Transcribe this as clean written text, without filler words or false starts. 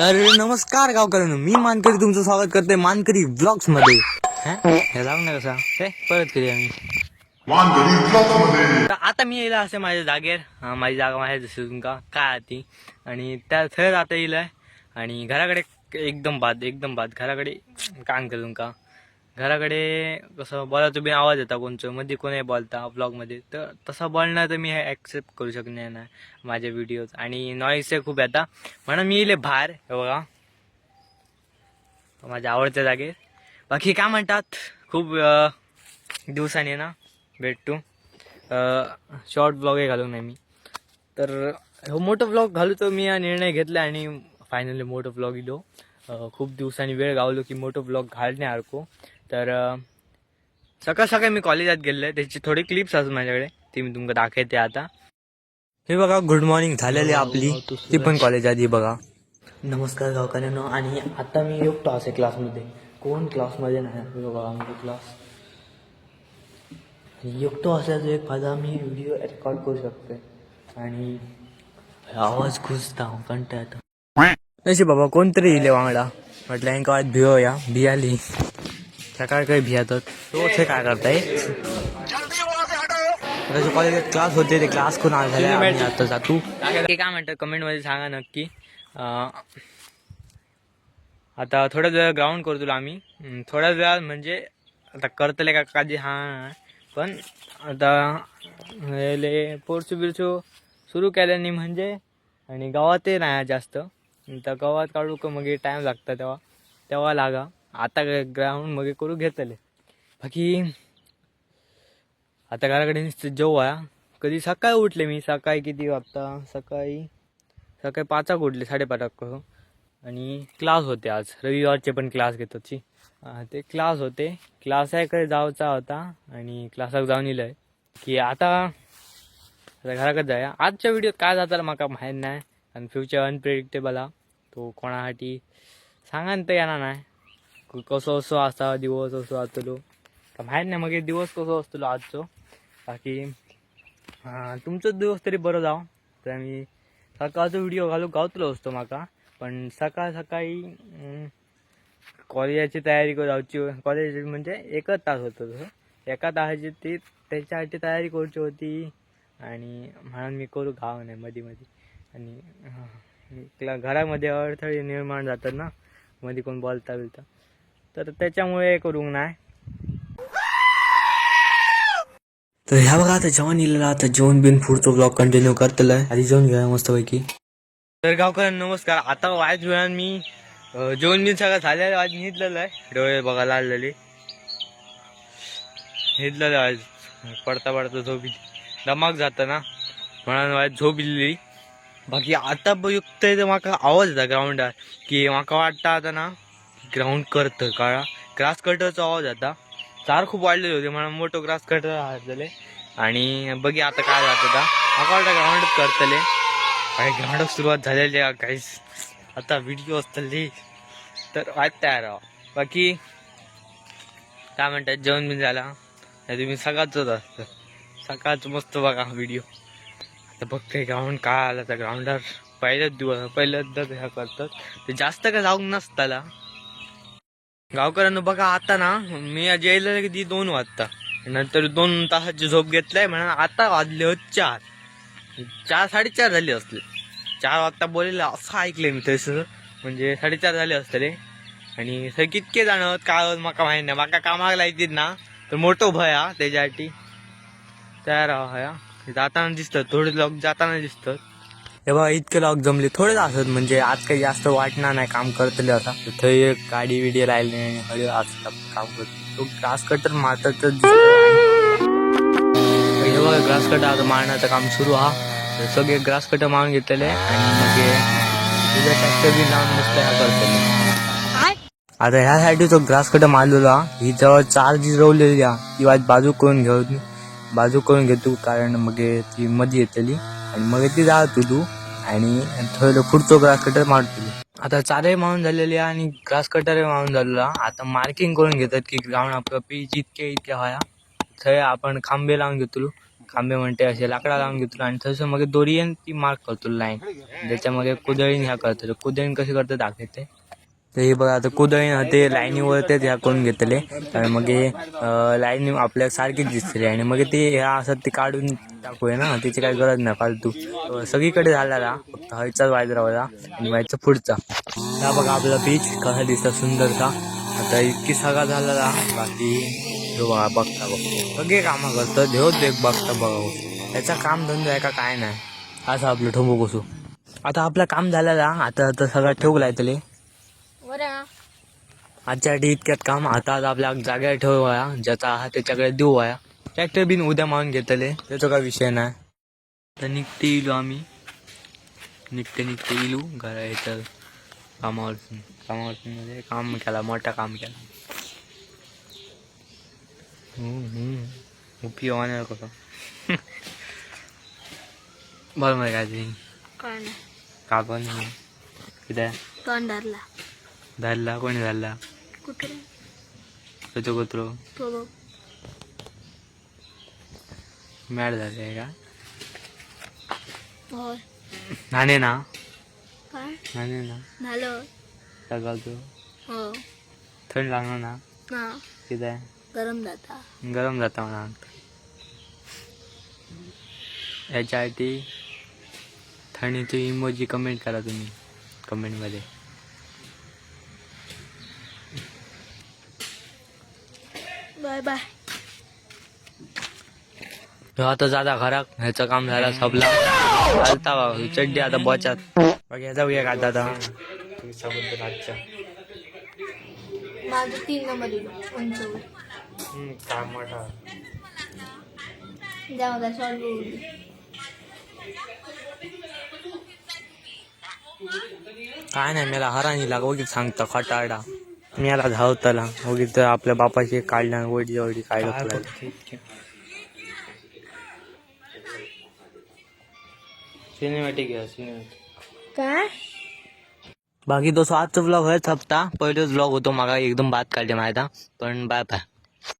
तर नमस्कार गावकऱ्यांनो, मी मानकरी तुमचं स्वागत करते मानकरी ब्लॉग्स मध्ये. हे लावून ना कसा परत करूया मी मानकरी ब्लॉग्स मध्ये. तर आता मी येईल असे माझ्या जागेर. माझी जागा माझ्या जशी तुमका काय ती, आणि त्या थंय आता येईल आणि घराकडे एकदम बाद घराकडे काम केलं तुमका. घराकडे कसं बोलायचं बी आवाज येता कोणचं मध्ये कोणी बोलता ब्लॉगमध्ये, तर तसं बोलणं तर मी ॲक्सेप्ट करू शकणार नाही माझ्या व्हिडिओज, आणि नॉईस खूप येता म्हणून मी येईल बाहेर. हे बघा माझ्या आवडत्या जागेत. बाकी काय म्हणतात, खूप दिवसांनी ना भेटतो. शॉर्ट ब्लॉगही घालू नाही मी, तर हो मोठं ब्लॉग घालू तो मी निर्णय घेतला आणि फायनली मोठं ब्लॉग इलो. खूप दिवसांनी वेळ गावलो की मोठं ब्लॉग घालण्यासारखं. तर सकाळ सकाळी मी कॉलेजात गेले, त्याची थोडी क्लिप्स असतात माझ्याकडे, ती मी तुमका दाखवते आता. हे बघा गुड मॉर्निंग झालेली आपली, ती पण कॉलेजात ही बघा. नमस्कार गावकऱ्यांनो, आणि आता मी एकटो असे क्लासमध्ये, कोण क्लासमध्ये नाही. बघा आमचा क्लास, एकटो असल्याचा एक फायदा, मी व्हिडिओ रेकॉर्ड करू शकते आणि आवाज घुसता कंटा येतो. नशी बाबा कोणतरी इले वांगडा, म्हटलं यांका आज भिवूया. भियाली सकाळ काही भियातात रोज. हे काय करताय, त्याच्या कॉलेजात क्लास होते, ते क्लास कोण आले आता जातू. ते काय म्हणतात कमेंट मध्ये सांगा नक्की. आता थोड्या वेळ ग्राउंड करतो आम्ही, थोड्या वेळात म्हणजे आता करतले का काजी. हां पण आता पोरचू बिरचू सुरू केल्याने म्हणजे, आणि गावात नाही जास्त, तर गावात काढू का मग टाईम लागतं तेव्हा लागा. आता ग्राउंड मग करू घेतले. बाकी आता घराकडे नुसतं जेव्हा कधी सकाळी उठले मी, सकाळी किती वाजता, सकाळी 5 उठले, 5:30. आणि क्लास होते आज, रविवारचे पण क्लास घेत होती. ते क्लास होते, क्लासाकडे जायचा होता आणि क्लासाक जाऊन येईल की आता घराकडे जाऊया. आजच्या व्हिडिओत काय जाताला माका माहीत नाही, आणि फ्युचर अनप्रेडिक्टेबल हा, तो कोणासाठी सांगान तर येणार नाही. कसं असो असा दिवस असो असतलो का माहीत नाही, मग दिवस कसं असतलो आजचो. बाकी तुमचो दिवस तरी बरं जाव. तर मी सकाळचा व्हिडिओ गावतलो असतो माका, पण सकाळी कॉलेजाची तयारी जाऊची. कॉलेज म्हणजे 1 तास होतं, तसं 1 तासाची ती त्याच्यासाठी तयारी करूची होती, आणि म्हणून मी करू घाव नाही मध्ये. आणि घरामध्ये अडथळे निर्माण जातात ना, मध्ये कोण बोलता, तर त्याच्यामुळे करू नाही. तर ह्या बघा आता जेवण येईल, आता जेवण बिन पुढचं ब्लॉग कंटिन्यू करतलं आहे. आधी जेवण घ्या मस्तपैकी. तर गावकऱ्यांना नमस्कार. आता वाईट वेळात मी जेवण बिन सगळं झालेलं आज निघलेलं आहे. डोळे बघायला आलेले निघलेलं आज, पडता झोप दमाक जातं ना, म्हणून वाईट झोप इली. बाकी आता युक्त आहे तर माका आवाज येता ग्राउंडात, की माका वाटतं आता ना ग्राउंड करतं काळा ग्रास कटरचा आवाज आता. चार खूप वाढलेले होते, म्हणून मोठं ग्रास कटर झाले. आणि बघी आता काय जात होता, माका वाटतं ग्राउंडच करतले. काही ग्राउंड सुरुवात झालेली आहे काहीच, आता व्हिडिओ असतली तर वाईट तयार राहा. बाकी काय म्हणतात, जेवण बिन झाला नाही, तुम्ही सकाळचंच असतं, सकाळचं मस्त बघा व्हिडिओ. आता बघते ग्राउंड काय आला, तर ग्राउंडवर पहिल्यांदा ह्या करतात, ते जास्त काय जाऊन नसताला. गावकऱ्यांना बघा आता ना, मी यायला किती 2 वाजता, नंतर 2 तासाची झोप घेतलाय म्हणून आता वाजले 4, 4:30 झाले असले. 4 वाजता बोलेला असं ऐकलंय मी तसं, म्हणजे 4:30 झाले असतले. आणि सर कितके जाणं काय माका माहिती नाही, माका कामाला येतील ना तर मोठं भय हा, त्याच्यासाठी तयार हा. जाताना दिसतात थोडे लोक, जाताना दिसतात. हे बघा इतके लोक जमले, थोडेच असत, म्हणजे आज काही जास्त वाटणार नाही काम करतले. आता थंय एक गाडी विडी राहिले हळू असं काम करतो, तो ग्रास कटर मारतात. हे बघा ग्रास कटर आता मारण्याचं काम सुरू हा. सगळे ग्रास कटर मारून घेतलेले, आणि मग ट्रॅक्टर बी लावून मस्त ह्या करतले. आता ह्यासाठी तो ग्रास कटर मारलेला, ही जवळ 4 जिरवलेली ती आज बाजू करून घेतो, कारण मग ती मध्ये येतली आणि मग ती जातो तू, आणि थोडं पुढचं ग्रास कटर मारतो. आता 4 मारून झालेली आणि ग्रास कटर मारून झालेला. आता मार्किंग करून घेतात की ग्राउंड आपलं पीच इतके व्हाया. थंय आपण खांबे लावून घेतो, खांबे म्हणते असे लाकडा लावून घेतो आणि थंयसर मग दोरयेन ती मार्क करतो लाईन. त्याच्या मग कुदळीन ह्या करतो. कुदळीन कशी करतो दाखवते. तर हे बघा आता कुदळीन ते लाईनीवर तेच ह्या करून घेतले आणि मग लाईन आपल्या सारखीच दिसतली आणि मग ते ह्या असत ते काढून टाकूया ना, त्याची काही गरज नाही फालतू. सगळीकडे झाला फक्त हयचाच वायद राहला आणि व्हायचं पुढचा. हा बघा आपला बीच कसा दिसता सुंदरचा. आता इतकी सगळा झाला बाकी जो बघा बघता सगळे कामं करतं देवच एक बघता बघा. त्याचा काम धंदा आहे का काय नाही असं आपलं ठोंबू कसू. आता आपलं काम झालेला आता सगळं ठेवलाय तले आजच्यासाठी इतक्यात काम. आता आपल्या जागेवर ठेवाया ज्याचा आहात त्याच्याकडे देऊ वाया. ट्रॅक्टर बिन उद्या मारून घेतले त्याचा काय विषय नाही. तर निघते येलो आम्ही निघते येलो घरा येतं कामावरसून मध्ये काम केला मोठा काम केला. उपयोग होणार कसं बरं मग काय का पण किती तोंड धरला धरला कोणी धरला कुठे त्याचं कुत्रो तो बघ मॅड झाले का होय नाणे ना काय नाणे ना झालं सगळं तू हो थंड लागणार ना ना किती गरम जाता गरम जाता म्हणा. याच्यासाठी थंडीची इमोजी कमेंट करा तुम्ही कमेंटमध्ये. Bye bye. आता जाता घरात ह्याचं काम झालं सबला चालता चड्डी आता बचात बाकी ह्याचा उया का आता आजच्या माझं 3 नंबर उंच काम मोठा द्या मला शॉर्ट काय नाही मला हराणी लाग वगैरे सांगता खटाडा मी याला धावतला वगैरे तर आपल्या बापाची काढल्या वडी काढलं सिनेमॅटिक आहे सिनेमॅटिक. काय बाकी तो आजचा व्लॉग हेच हप्ता पहिलेच व्लॉग होतो मागा एकदम बात काढले माहिती पण बाय बाय.